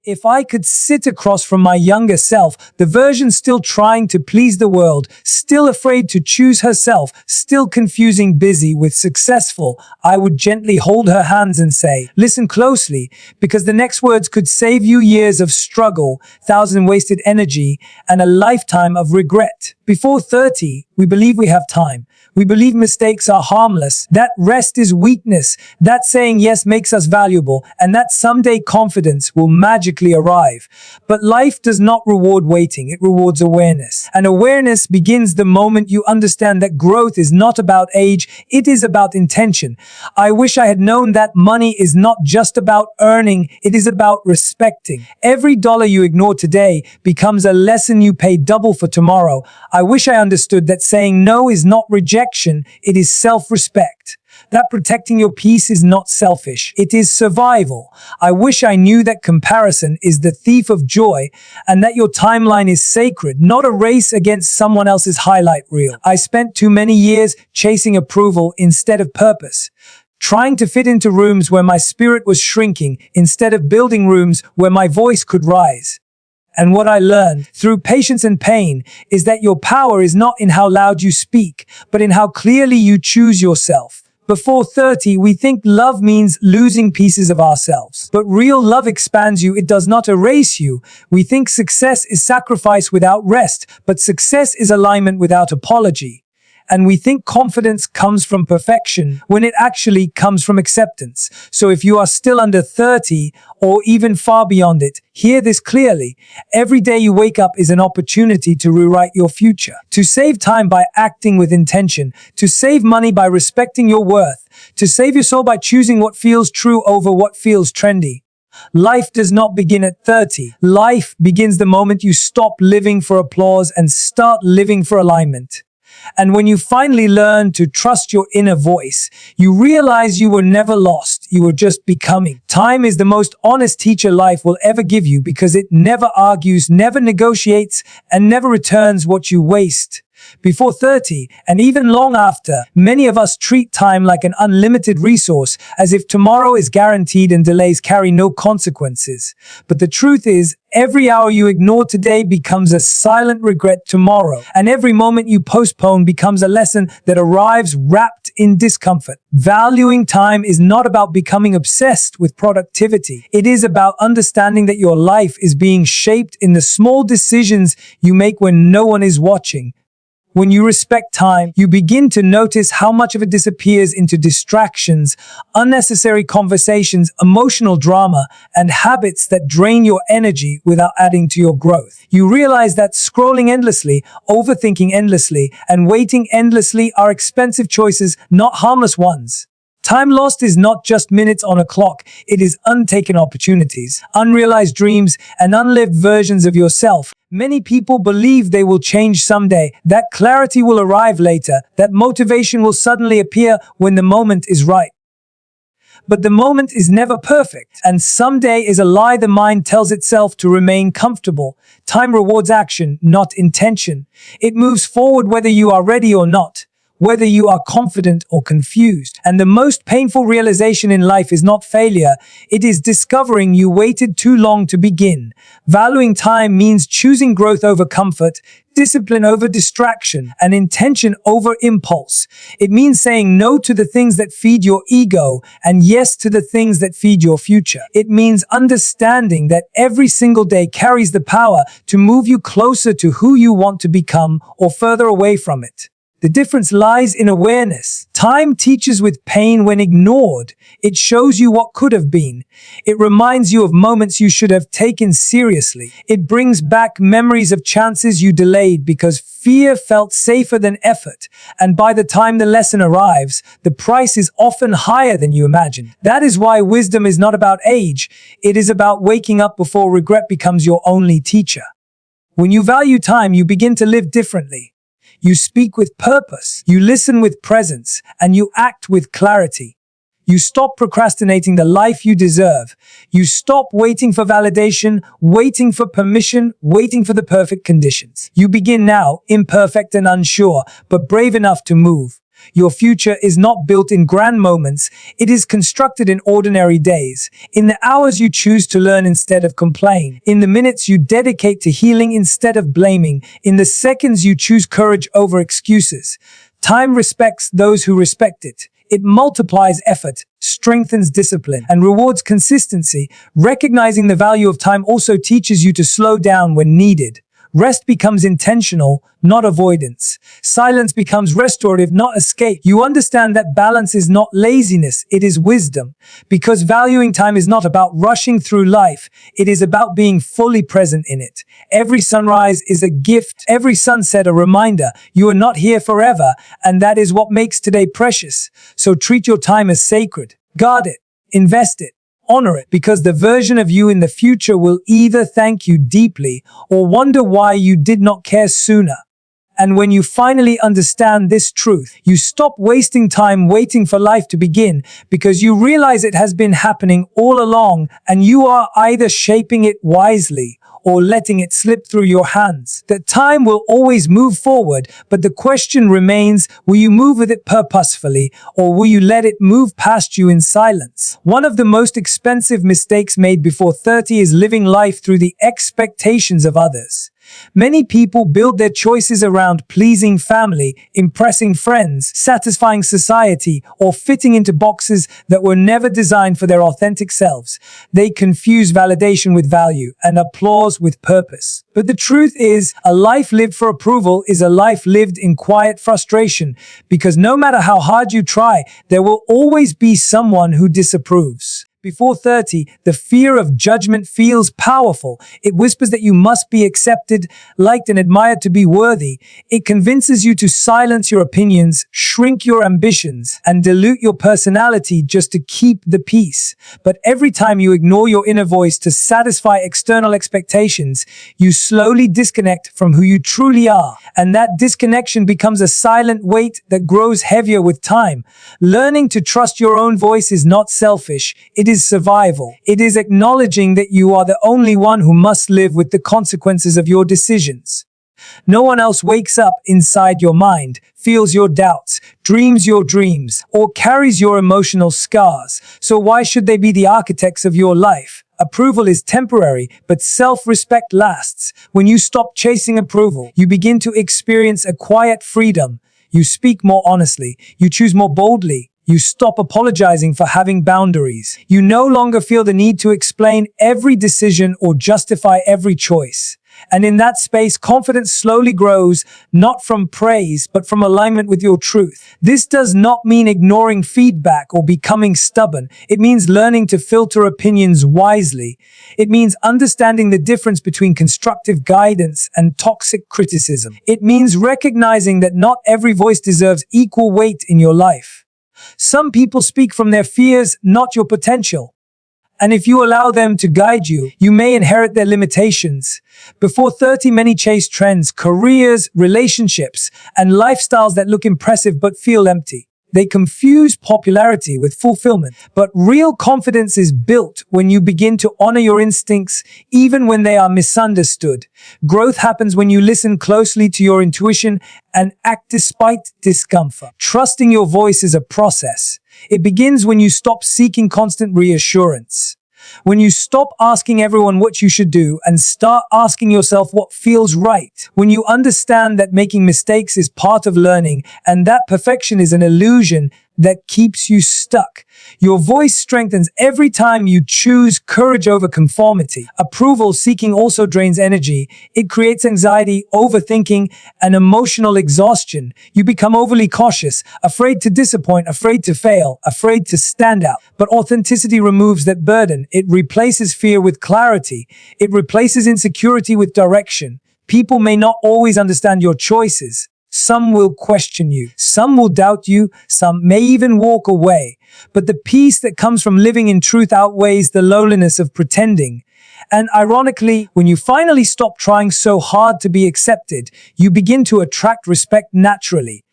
If I could sit across from my younger self, the version still trying to please the world, still afraid to choose herself, still confusing busy with successful, I would gently hold her hands and say, listen closely, because the next words could save you years of struggle, thousand wasted energy, and a lifetime of regret. Before 30, we believe we have time. We believe mistakes are harmless, that rest is weakness, that saying yes makes us valuable, and that someday confidence will magically arrive. But life does not reward waiting, it rewards awareness. And awareness begins the moment you understand that growth is not about age, it is about intention. I wish I had known that money is not just about earning, it is about respecting. Every dollar you ignore today becomes a lesson you pay double for tomorrow. I wish I understood that saying no is not rejection, it is self-respect. That protecting your peace is not selfish, it is survival. I wish I knew that comparison is the thief of joy and that your timeline is sacred, not a race against someone else's highlight reel. I spent too many years chasing approval instead of purpose, trying to fit into rooms where my spirit was shrinking instead of building rooms where my voice could rise. And what I learned through patience and pain is that your power is not in how loud you speak, but in how clearly you choose yourself. Before 30, we think love means losing pieces of ourselves. But real love expands you, it does not erase you. We think success is sacrifice without rest, but success is alignment without apology. And we think confidence comes from perfection when it actually comes from acceptance. So if you are still under 30 or even far beyond it, hear this clearly. Every day you wake up is an opportunity to rewrite your future, to save time by acting with intention, to save money by respecting your worth, to save your soul by choosing what feels true over what feels trendy. Life does not begin at 30. Life begins the moment you stop living for applause and start living for alignment. And when you finally learn to trust your inner voice, you realize you were never lost, you were just becoming. Time is the most honest teacher life will ever give you because it never argues, never negotiates, and never returns what you waste. Before 30, and even long after, many of us treat time like an unlimited resource, as if tomorrow is guaranteed and delays carry no consequences. But the truth is, every hour you ignore today becomes a silent regret tomorrow, and every moment you postpone becomes a lesson that arrives wrapped in discomfort. Valuing time is not about becoming obsessed with productivity. It is about understanding that your life is being shaped in the small decisions you make when no one is watching. When you respect time, you begin to notice how much of it disappears into distractions, unnecessary conversations, emotional drama, and habits that drain your energy without adding to your growth. You realize that scrolling endlessly, overthinking endlessly, and waiting endlessly are expensive choices, not harmless ones. Time lost is not just minutes on a clock, it is untaken opportunities, unrealized dreams, and unlived versions of yourself. Many people believe they will change someday, that clarity will arrive later, that motivation will suddenly appear when the moment is right. But the moment is never perfect, and someday is a lie the mind tells itself to remain comfortable. Time rewards action, not intention. It moves forward whether you are ready or not, whether you are confident or confused. And the most painful realization in life is not failure, it is discovering you waited too long to begin. Valuing time means choosing growth over comfort, discipline over distraction, and intention over impulse. It means saying no to the things that feed your ego and yes to the things that feed your future. It means understanding that every single day carries the power to move you closer to who you want to become or further away from it. The difference lies in awareness. Time teaches with pain when ignored. It shows you what could have been. It reminds you of moments you should have taken seriously. It brings back memories of chances you delayed because fear felt safer than effort. And by the time the lesson arrives, the price is often higher than you imagined. That is why wisdom is not about age. It is about waking up before regret becomes your only teacher. When you value time, you begin to live differently. You speak with purpose, you listen with presence, and you act with clarity. You stop procrastinating the life you deserve. You stop waiting for validation, waiting for permission, waiting for the perfect conditions. You begin now, imperfect and unsure, but brave enough to move. Your future is not built in grand moments, it is constructed in ordinary days, in the hours you choose to learn instead of complain, in the minutes you dedicate to healing instead of blaming, in the seconds you choose courage over excuses. Time respects those who respect it. It multiplies effort, strengthens discipline, and rewards consistency. Recognizing the value of time also teaches you to slow down when needed. Rest becomes intentional, not avoidance. Silence becomes restorative, not escape. You understand that balance is not laziness, it is wisdom. Because valuing time is not about rushing through life, it is about being fully present in it. Every sunrise is a gift, every sunset a reminder. You are not here forever, and that is what makes today precious. So treat your time as sacred. Guard it, invest it, honor it, because the version of you in the future will either thank you deeply or wonder why you did not care sooner. And when you finally understand this truth, you stop wasting time waiting for life to begin, because you realize it has been happening all along and you are either shaping it wisely or letting it slip through your hands. That time will always move forward, but the question remains, will you move with it purposefully, or will you let it move past you in silence? One of the most expensive mistakes made before 30 is living life through the expectations of others. Many people build their choices around pleasing family, impressing friends, satisfying society, or fitting into boxes that were never designed for their authentic selves. They confuse validation with value and applause with purpose. But the truth is, a life lived for approval is a life lived in quiet frustration, because no matter how hard you try, there will always be someone who disapproves. Before 30, the fear of judgment feels powerful. It whispers that you must be accepted, liked, and admired to be worthy. It convinces you to silence your opinions, shrink your ambitions, and dilute your personality just to keep the peace. But every time you ignore your inner voice to satisfy external expectations, you slowly disconnect from who you truly are. And that disconnection becomes a silent weight that grows heavier with time. Learning to trust your own voice is not selfish. It is survival. It is acknowledging that you are the only one who must live with the consequences of your decisions. No one else wakes up inside your mind, feels your doubts, dreams your dreams, or carries your emotional scars. So why should they be the architects of your life? Approval is temporary, but self-respect lasts. When you stop chasing approval, you begin to experience a quiet freedom. You speak more honestly. You choose more boldly. You stop apologizing for having boundaries. You no longer feel the need to explain every decision or justify every choice. And in that space, confidence slowly grows, not from praise, but from alignment with your truth. This does not mean ignoring feedback or becoming stubborn. It means learning to filter opinions wisely. It means understanding the difference between constructive guidance and toxic criticism. It means recognizing that not every voice deserves equal weight in your life. Some people speak from their fears, not your potential. And if you allow them to guide you, you may inherit their limitations. Before 30, many chase trends, careers, relationships, and lifestyles that look impressive but feel empty. They confuse popularity with fulfillment. But real confidence is built when you begin to honor your instincts, even when they are misunderstood. Growth happens when you listen closely to your intuition and act despite discomfort. Trusting your voice is a process. It begins when you stop seeking constant reassurance. When you stop asking everyone what you should do and start asking yourself what feels right. When you understand that making mistakes is part of learning and that perfection is an illusion that keeps you stuck. Your voice strengthens every time you choose courage over conformity. Approval seeking also drains energy. It creates anxiety, overthinking, and emotional exhaustion. You become overly cautious, afraid to disappoint, afraid to fail, afraid to stand out. But authenticity removes that burden. It replaces fear with clarity. It replaces insecurity with direction. People may not always understand your choices. Some will question you, some will doubt you, some may even walk away. But the peace that comes from living in truth outweighs the loneliness of pretending. And ironically, when you finally stop trying so hard to be accepted, you begin to attract respect naturally.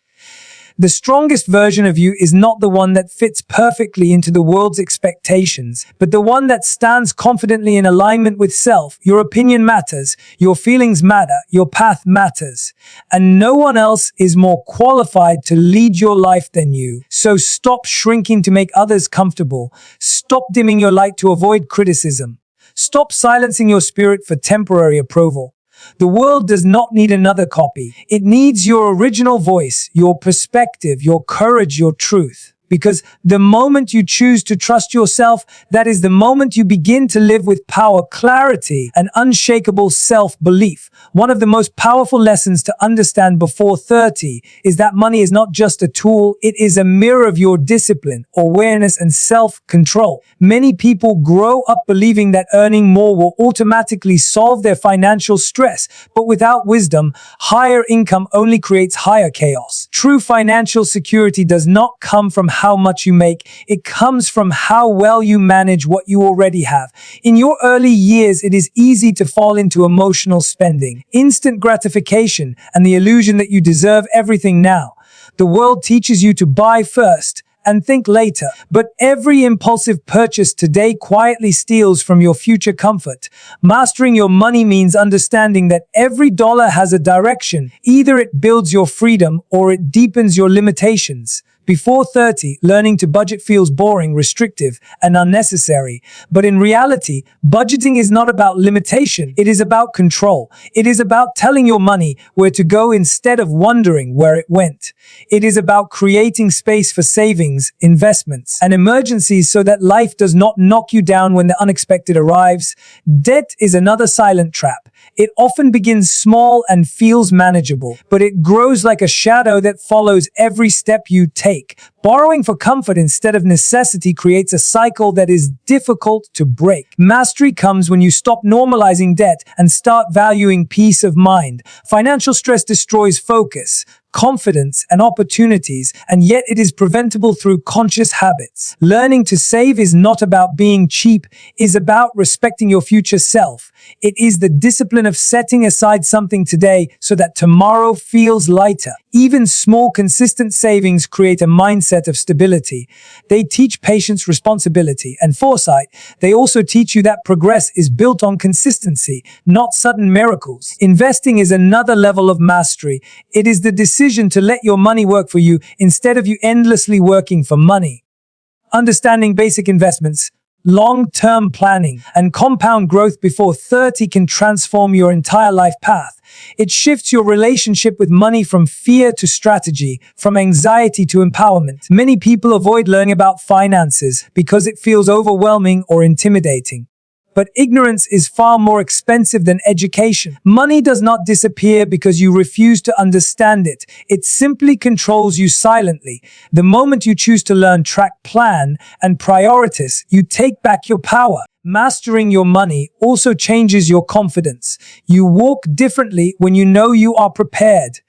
The strongest version of you is not the one that fits perfectly into the world's expectations, but the one that stands confidently in alignment with self. Your opinion matters, your feelings matter, your path matters, and no one else is more qualified to lead your life than you. So stop shrinking to make others comfortable. Stop dimming your light to avoid criticism. Stop silencing your spirit for temporary approval. The world does not need another copy. It needs your original voice, your perspective, your courage, your truth. Because the moment you choose to trust yourself, that is the moment you begin to live with power, clarity, and unshakable self-belief. One of the most powerful lessons to understand before 30 is that money is not just a tool, it is a mirror of your discipline, awareness, and self-control. Many people grow up believing that earning more will automatically solve their financial stress, but without wisdom, higher income only creates higher chaos. True financial security does not come from how much you make, it comes from how well you manage what you already have. In your early years, it is easy to fall into emotional spending, instant gratification, and the illusion that you deserve everything now. The world teaches you to buy first and think later, but every impulsive purchase today quietly steals from your future comfort. Mastering your money means understanding that every dollar has a direction. Either it builds your freedom or it deepens your limitations. Before 30, learning to budget feels boring, restrictive, and unnecessary. But in reality, budgeting is not about limitation. It is about control. It is about telling your money where to go instead of wondering where it went. It is about creating space for savings, investments, and emergencies so that life does not knock you down when the unexpected arrives. Debt is another silent trap. It often begins small and feels manageable, but it grows like a shadow that follows every step you take. Borrowing for comfort instead of necessity creates a cycle that is difficult to break. Mastery comes when you stop normalizing debt and start valuing peace of mind. Financial stress destroys focus, confidence, and opportunities, and yet it is preventable through conscious habits. Learning to save is not about being cheap, it is about respecting your future self. It is the discipline of setting aside something today so that tomorrow feels lighter. Even small, consistent savings create a mindset of stability. They teach patience, responsibility, and foresight. They also teach you that progress is built on consistency, not sudden miracles. Investing is another level of mastery. It is the decision to let your money work for you instead of you endlessly working for money. Understanding basic investments, long-term planning, and compound growth before 30 can transform your entire life path. It shifts your relationship with money from fear to strategy, from anxiety to empowerment. Many people avoid learning about finances because it feels overwhelming or intimidating. But ignorance is far more expensive than education. Money does not disappear because you refuse to understand it. It simply controls you silently. The moment you choose to learn, track, plan, and prioritize, you take back your power. Mastering your money also changes your confidence. You walk differently when you know you are prepared.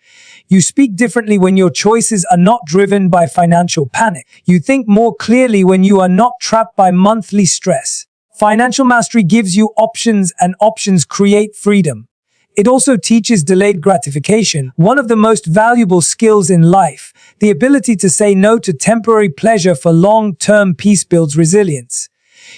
You speak differently when your choices are not driven by financial panic. You think more clearly when you are not trapped by monthly stress. Financial mastery gives you options, and options create freedom. It also teaches delayed gratification, one of the most valuable skills in life. The ability to say no to temporary pleasure for long-term peace builds resilience.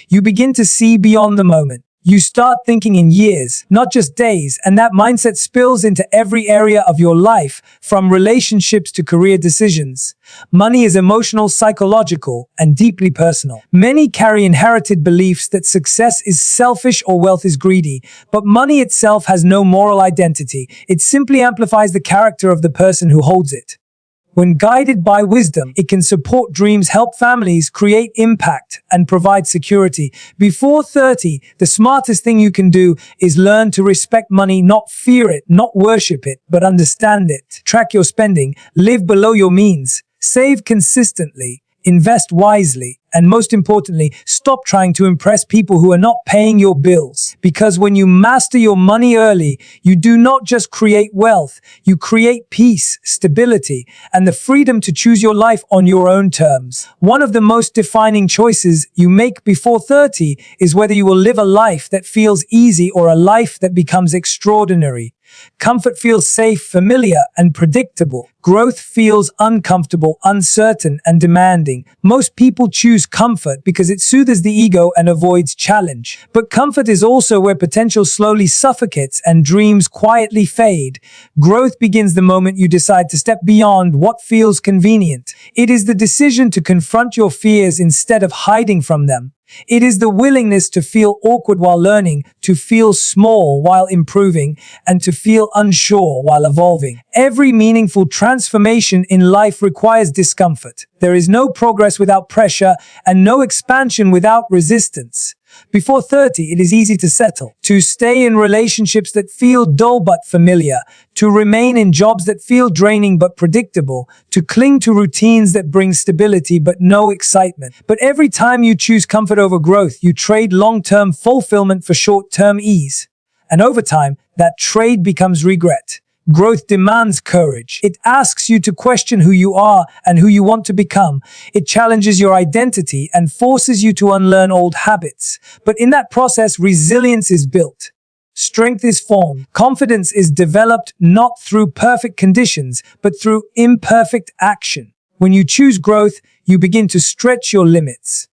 You begin to see beyond the moment. You start thinking in years, not just days, and that mindset spills into every area of your life, from relationships to career decisions. Money is emotional, psychological, and deeply personal. Many carry inherited beliefs that success is selfish or wealth is greedy, but money itself has no moral identity. It simply amplifies the character of the person who holds it. When guided by wisdom, it can support dreams, help families, create impact, and provide security. Before 30, the smartest thing you can do is learn to respect money, not fear it, not worship it, but understand it. Track your spending, live below your means, save consistently, invest wisely, and most importantly, stop trying to impress people who are not paying your bills. Because when you master your money early, you do not just create wealth, you create peace, stability, and the freedom to choose your life on your own terms. One of the most defining choices you make before 30 is whether you will live a life that feels easy or a life that becomes extraordinary. Comfort feels safe, familiar, and predictable. Growth feels uncomfortable, uncertain, and demanding. Most people choose comfort because it soothes the ego and avoids challenge. But comfort is also where potential slowly suffocates and dreams quietly fade. Growth begins the moment you decide to step beyond what feels convenient. It is the decision to confront your fears instead of hiding from them. It is the willingness to feel awkward while learning, to feel small while improving, and to feel unsure while evolving. Every meaningful transformation in life requires discomfort. There is no progress without pressure and no expansion without resistance. Before 30, it is easy to settle, to stay in relationships that feel dull but familiar, to remain in jobs that feel draining but predictable, to cling to routines that bring stability but no excitement. But every time you choose comfort over growth, you trade long-term fulfillment for short-term ease. And over time, that trade becomes regret. Growth demands courage. It asks you to question who you are and who you want to become. It challenges your identity and forces you to unlearn old habits. But in that process, resilience is built. Strength is formed. Confidence is developed not through perfect conditions, but through imperfect action. When you choose growth, you begin to stretch your limits.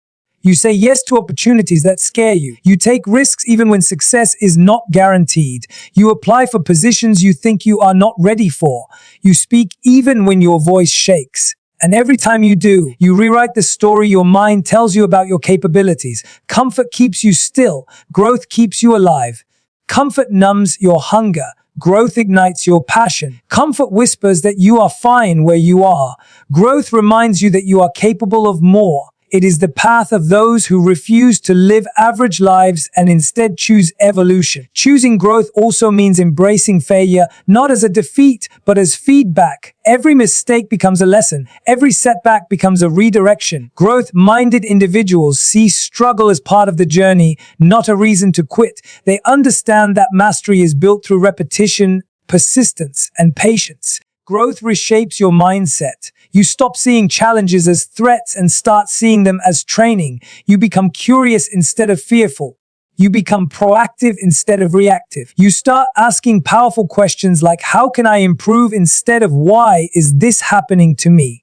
You say yes to opportunities that scare you. You take risks even when success is not guaranteed. You apply for positions you think you are not ready for. You speak even when your voice shakes. And every time you do, you rewrite the story your mind tells you about your capabilities. Comfort keeps you still. Growth keeps you alive. Comfort numbs your hunger. Growth ignites your passion. Comfort whispers that you are fine where you are. Growth reminds you that you are capable of more. It is the path of those who refuse to live average lives and instead choose evolution. Choosing growth also means embracing failure, not as a defeat, but as feedback. Every mistake becomes a lesson. Every setback becomes a redirection. Growth-minded individuals see struggle as part of the journey, not a reason to quit. They understand that mastery is built through repetition, persistence, and patience. Growth reshapes your mindset. You stop seeing challenges as threats and start seeing them as training. You become curious instead of fearful. You become proactive instead of reactive. You start asking powerful questions like, how can I improve, instead of why is this happening to me?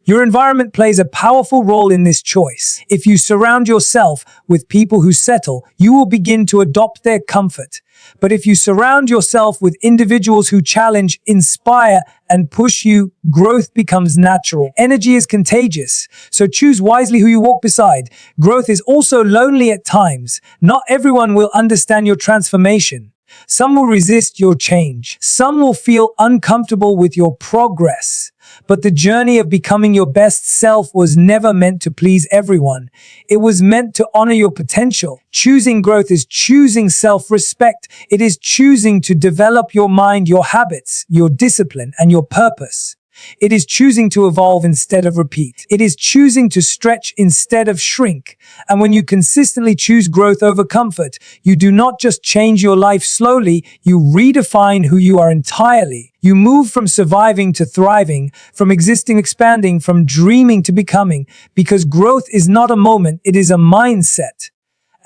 Your environment plays a powerful role in this choice. If you surround yourself with people who settle, you will begin to adopt their comfort. But if you surround yourself with individuals who challenge, inspire, and push you, growth becomes natural. Energy is contagious, so choose wisely who you walk beside. Growth is also lonely at times. Not everyone will understand your transformation. Some will resist your change. Some will feel uncomfortable with your progress. But the journey of becoming your best self was never meant to please everyone. It was meant to honor your potential. Choosing growth is choosing self-respect. It is choosing to develop your mind, your habits, your discipline, and your purpose. It is choosing to evolve instead of repeat. It is choosing to stretch instead of shrink. And when you consistently choose growth over comfort, you do not just change your life slowly, you redefine who you are entirely. You move from surviving to thriving, from existing expanding, from dreaming to becoming, because growth is not a moment, it is a mindset.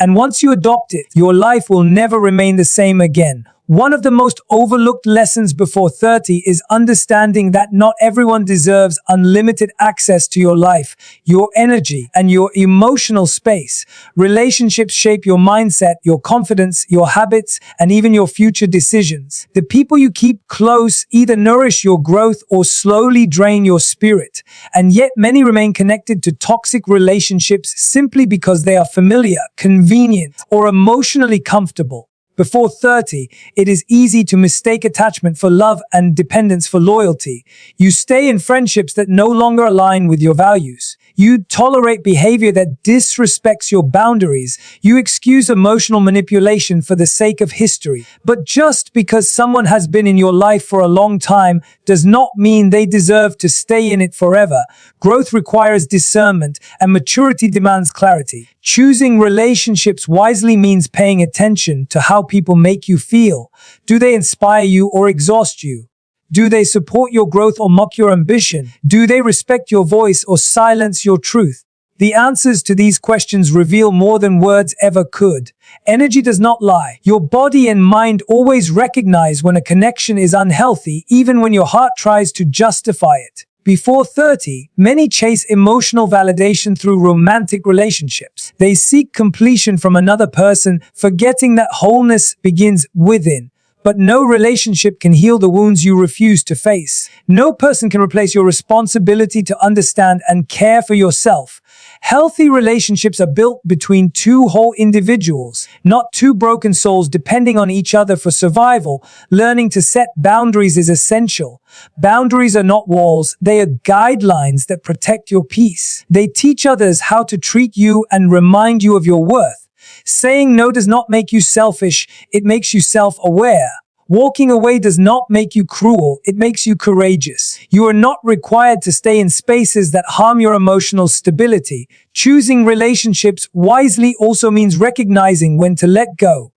And once you adopt it, your life will never remain the same again. One of the most overlooked lessons before 30 is understanding that not everyone deserves unlimited access to your life, your energy, and your emotional space. Relationships shape your mindset, your confidence, your habits, and even your future decisions. The people you keep close either nourish your growth or slowly drain your spirit. And yet many remain connected to toxic relationships simply because they are familiar, convenient, or emotionally comfortable. Before 30, it is easy to mistake attachment for love and dependence for loyalty. You stay in friendships that no longer align with your values. You tolerate behavior that disrespects your boundaries. You excuse emotional manipulation for the sake of history. But just because someone has been in your life for a long time does not mean they deserve to stay in it forever. Growth requires discernment, and maturity demands clarity. Choosing relationships wisely means paying attention to how people make you feel. Do they inspire you or exhaust you? Do they support your growth or mock your ambition? Do they respect your voice or silence your truth? The answers to these questions reveal more than words ever could. Energy does not lie. Your body and mind always recognize when a connection is unhealthy, even when your heart tries to justify it. Before 30, many chase emotional validation through romantic relationships. They seek completion from another person, forgetting that wholeness begins within. But no relationship can heal the wounds you refuse to face. No person can replace your responsibility to understand and care for yourself. Healthy relationships are built between two whole individuals, not two broken souls depending on each other for survival. Learning to set boundaries is essential. Boundaries are not walls, they are guidelines that protect your peace. They teach others how to treat you and remind you of your worth. Saying no does not make you selfish, it makes you self-aware. Walking away does not make you cruel, it makes you courageous. You are not required to stay in spaces that harm your emotional stability. Choosing relationships wisely also means recognizing when to let go.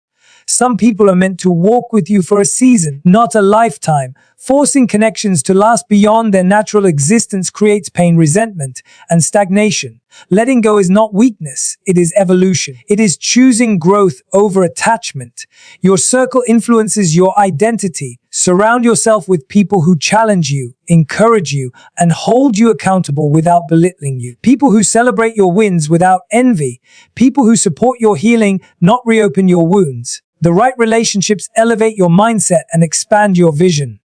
Some people are meant to walk with you for a season, not a lifetime. Forcing connections to last beyond their natural existence creates pain, resentment, and stagnation. Letting go is not weakness, it is evolution. It is choosing growth over attachment. Your circle influences your identity. Surround yourself with people who challenge you, encourage you, and hold you accountable without belittling you. People who celebrate your wins without envy. People who support your healing, not reopen your wounds. The right relationships elevate your mindset and expand your vision.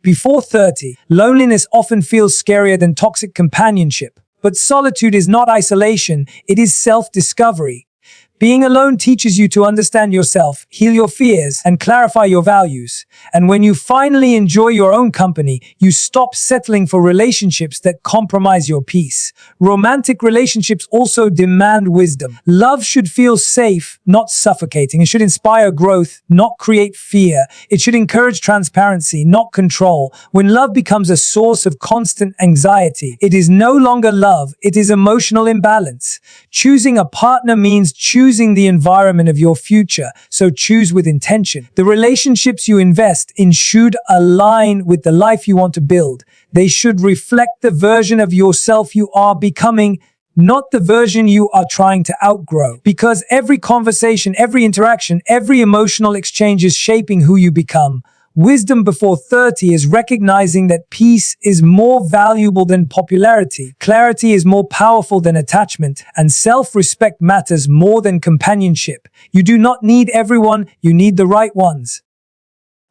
Before 30, loneliness often feels scarier than toxic companionship. But solitude is not isolation, it is self-discovery. Being alone teaches you to understand yourself, heal your fears, and clarify your values. And when you finally enjoy your own company, you stop settling for relationships that compromise your peace. Romantic relationships also demand wisdom. Love should feel safe, not suffocating. It should inspire growth, not create fear. It should encourage transparency, not control. When love becomes a source of constant anxiety, it is no longer love, it is emotional imbalance. Choosing a partner means choosing the environment of your future, so choose with intention. The relationships you invest in should align with the life you want to build. They should reflect the version of yourself you are becoming, not the version you are trying to outgrow. Because every conversation, every interaction, every emotional exchange is shaping who you become. Wisdom before 30 is recognizing that peace is more valuable than popularity, clarity is more powerful than attachment, and self-respect matters more than companionship. You do not need everyone, you need the right ones.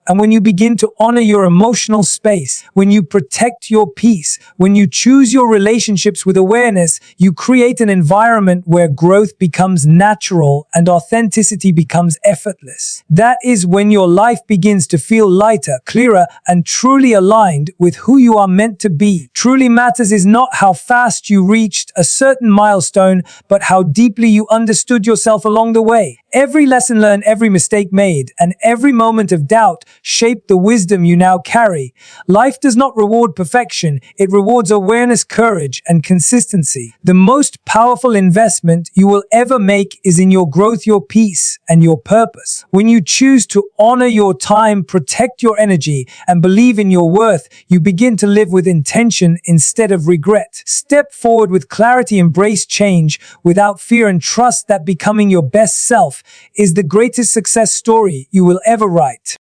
And when you begin to honor your emotional space, when you protect your peace, when you choose your relationships with awareness, you create an environment where growth becomes natural and authenticity becomes effortless. That is when your life begins to feel lighter, clearer, and truly aligned with who you are meant to be. Truly matters is not how fast you reached a certain milestone, but how deeply you understood yourself along the way. Every lesson learned, every mistake made, and every moment of doubt shaped the wisdom you now carry. Life does not reward perfection, it rewards awareness, courage, and consistency. The most powerful investment you will ever make is in your growth, your peace, and your purpose. When you choose to honor your time, protect your energy, and believe in your worth, you begin to live with intention instead of regret. Step forward with clarity, embrace change without fear, and trust that becoming your best self is the greatest success story you will ever write.